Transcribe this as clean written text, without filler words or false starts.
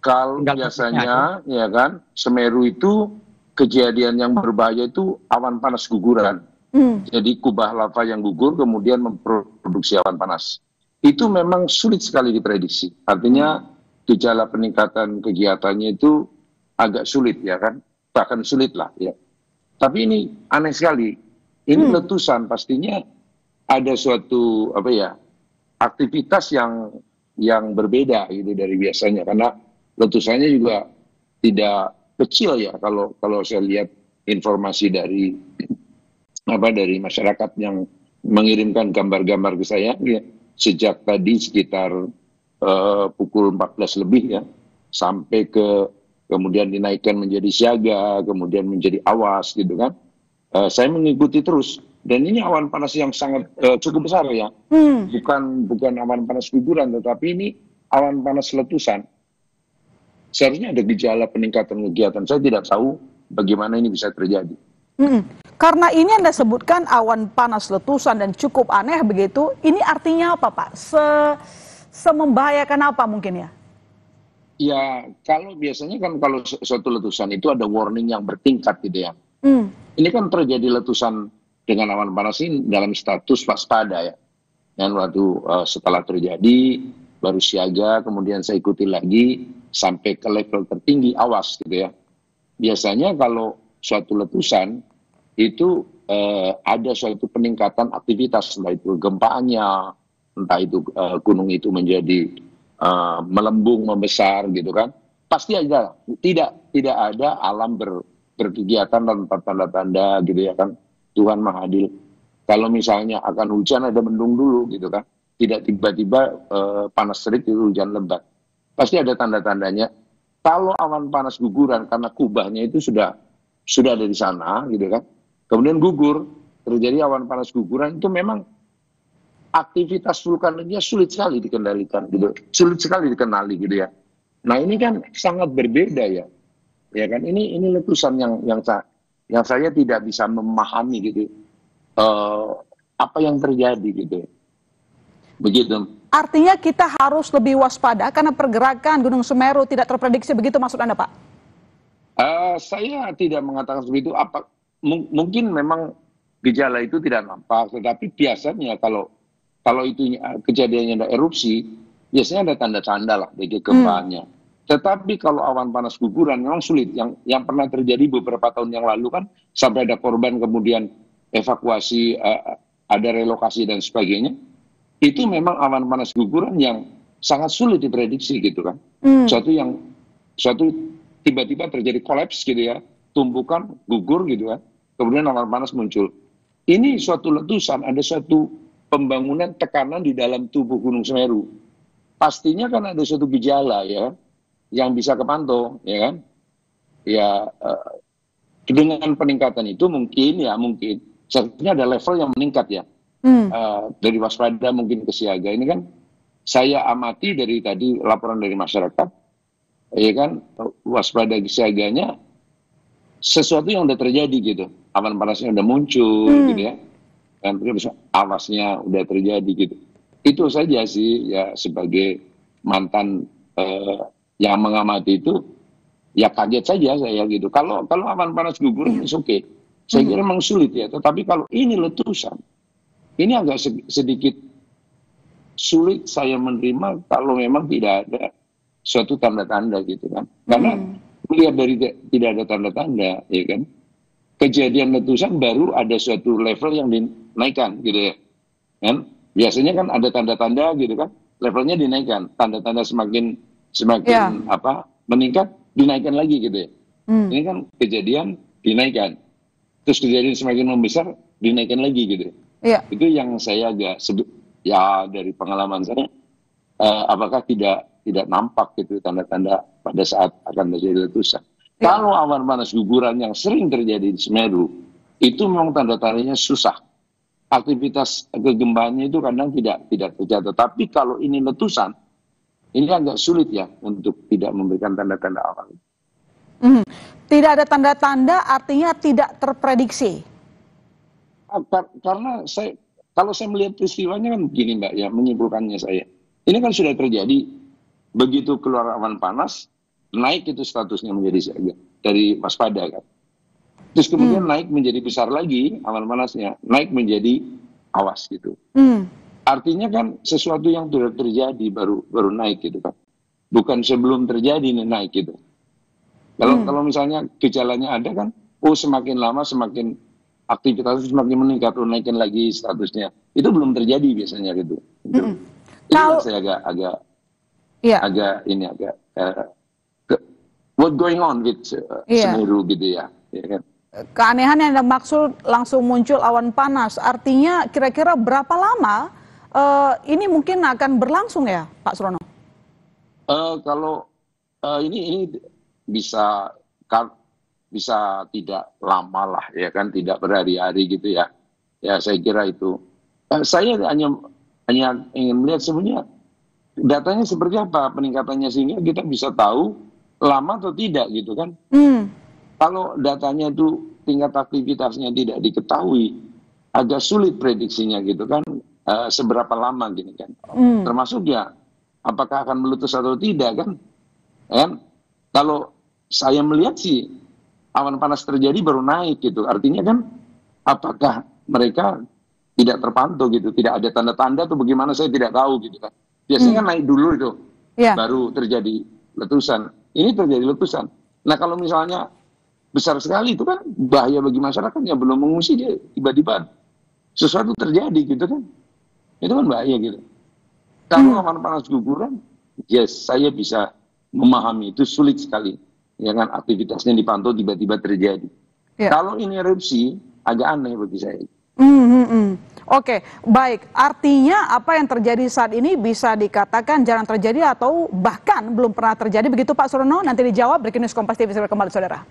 Kalau Tinggal biasanya, ya kan, Semeru itu kejadian yang berbahaya itu awan panas guguran. Jadi kubah lava yang gugur kemudian memproduksi awan panas. Itu memang sulit sekali diprediksi. Artinya gejala peningkatan kegiatannya itu agak sulit ya kan, bahkan sulit lah ya. Tapi ini aneh sekali. Ini letusan pastinya ada suatu apa ya aktivitas yang berbeda gitu dari biasanya karena letusannya juga tidak kecil ya kalau saya lihat informasi dari masyarakat yang mengirimkan gambar-gambar ke saya ya, sejak tadi sekitar pukul 14 lebih ya sampai kemudian dinaikkan menjadi siaga, kemudian menjadi awas gitu kan. Saya mengikuti terus dan ini awan panas yang sangat cukup besar ya. Bukan awan panas guguran tetapi ini awan panas letusan. Seharusnya ada gejala peningkatan kegiatan. Saya tidak tahu bagaimana ini bisa terjadi. Karena ini Anda sebutkan awan panas letusan dan cukup aneh begitu, ini artinya apa Pak? Semembahayakan apa mungkin ya? Ya, kalau biasanya kan kalau suatu letusan itu ada warning yang bertingkat gitu ya. Ini kan terjadi letusan dengan awan panas ini dalam status waspada ya. Dan waktu setelah terjadi baru siaga, kemudian saya ikuti lagi sampai ke level tertinggi awas gitu ya. Biasanya kalau suatu letusan itu ada suatu peningkatan aktivitas, entah itu gempaannya, entah itu gunung itu menjadi melembung, membesar gitu kan. Pasti ada, tidak ada alam berkegiatan tanpa tanda-tanda gitu ya kan. Tuhan Maha Adil. Kalau misalnya akan hujan ada mendung dulu gitu kan. Tidak tiba-tiba panas terik itu hujan lebat. Pasti ada tanda-tandanya. Kalau awan panas guguran karena kubahnya itu sudah ada di sana gitu kan. Kemudian gugur, terjadi awan panas guguran itu memang aktivitas vulkaniknya sulit sekali dikendalikan gitu. Sulit sekali dikenali gitu ya. Nah, ini kan sangat berbeda ya. Ya kan ini letusan yang saya tidak bisa memahami gitu. Apa yang terjadi gitu. Begitu. Artinya kita harus lebih waspada karena pergerakan Gunung Semeru tidak terprediksi, begitu maksud Anda Pak? Saya tidak mengatakan seperti itu. Mungkin memang gejala itu tidak nampak, tetapi biasanya kalau itu kejadiannya ada erupsi, biasanya ada tanda-tanda lah dari gempanya. Tetapi kalau awan panas guguran memang sulit. Yang pernah terjadi beberapa tahun yang lalu kan sampai ada korban kemudian evakuasi, ada relokasi dan sebagainya. Itu memang awan panas guguran yang sangat sulit diprediksi gitu kan. Suatu tiba-tiba terjadi kolaps gitu ya, tumpukan gugur gitu kan. Kemudian awan panas muncul. Ini suatu letusan, ada suatu pembangunan tekanan di dalam tubuh Gunung Semeru. Pastinya kan ada suatu gejala ya, yang bisa kepantau, ya kan? Ya, dengan peningkatan itu mungkin seharusnya ada level yang meningkat ya. Dari waspada mungkin ke siaga. Ini kan saya amati dari tadi laporan dari masyarakat, ya kan, waspada ke siaganya sesuatu yang udah terjadi gitu. Awan panasnya udah muncul gitu ya. Dan terus awasnya udah terjadi gitu. Itu saja sih ya sebagai mantan yang mengamati itu ya kaget saja saya gitu. Kalau awan panas gugur ini oke. Saya kira memang sulit ya. Tetapi kalau ini letusan, ini agak sedikit sulit saya menerima kalau memang tidak ada suatu tanda-tanda gitu kan. Karena melihat dari tidak ada tanda-tanda ya kan. Kejadian letusan baru ada suatu level yang dinaikkan gitu ya. Kan? Biasanya kan ada tanda-tanda gitu kan. Levelnya dinaikkan. Tanda-tanda semakin meningkat dinaikkan lagi gitu ya. Ini kan kejadian dinaikkan. Terus kejadian semakin membesar dinaikkan lagi gitu. Itu yang saya agak ya dari pengalaman saya apakah tidak nampak gitu tanda-tanda pada saat akan terjadi letusan. Kalau awan panas guguran yang sering terjadi di Semeru itu memang tanda-tandanya susah. Aktivitas kegempaannya itu kadang tidak tercatat. Tapi kalau ini letusan, ini agak sulit ya untuk tidak memberikan tanda-tanda awal. Tidak ada tanda-tanda artinya tidak terprediksi. Karena kalau saya melihat peristiwanya kan begini Mbak ya, menyimpulkannya saya. Ini kan sudah terjadi, begitu keluar awan panas, naik itu statusnya menjadi siaga dari waspada kan. Terus kemudian naik menjadi besar lagi awan panasnya, naik menjadi awas gitu. Artinya kan sesuatu yang sudah terjadi baru naik gitu kan. Bukan sebelum terjadi nih naik gitu. Kalau misalnya gejalanya ada kan, semakin lama semakin aktivitas semakin meningkat, naikkan lagi statusnya. Itu belum terjadi biasanya gitu. Itu saya agak what going on with Semeru gitu ya kan. Keanehan yang Anda maksud langsung muncul awan panas, artinya kira-kira berapa lama ini mungkin akan berlangsung ya, Pak Surono? Kalau ini bisa tidak lama lah ya kan, tidak berhari-hari gitu ya. Ya saya kira itu. Saya hanya ingin melihat sebenarnya datanya seperti apa peningkatannya sehingga kita bisa tahu lama atau tidak gitu kan. Kalau datanya itu tingkat aktivitasnya tidak diketahui, agak sulit prediksinya gitu kan, seberapa lama gini kan. Termasuk ya, apakah akan meletus atau tidak kan. Kalau saya melihat sih, awan panas terjadi baru naik gitu. Artinya kan, apakah mereka tidak terpantau gitu, tidak ada tanda-tanda atau bagaimana saya tidak tahu gitu kan. Biasanya kan naik dulu itu, baru terjadi letusan. Ini terjadi letusan. Nah kalau misalnya besar sekali itu kan bahaya bagi masyarakat yang belum mengungsi, dia tiba-tiba sesuatu terjadi gitu kan. Itu kan bahaya gitu. Kalau awan panas guguran, yes, saya bisa memahami itu sulit sekali. Ya kan aktivitasnya dipantau tiba-tiba terjadi. Kalau ini erupsi, agak aneh bagi saya. Oke, baik. Artinya apa yang terjadi saat ini bisa dikatakan jarang terjadi atau bahkan belum pernah terjadi begitu Pak Surono? Nanti dijawab. Breaking News Kompas TV segera kembali saudara.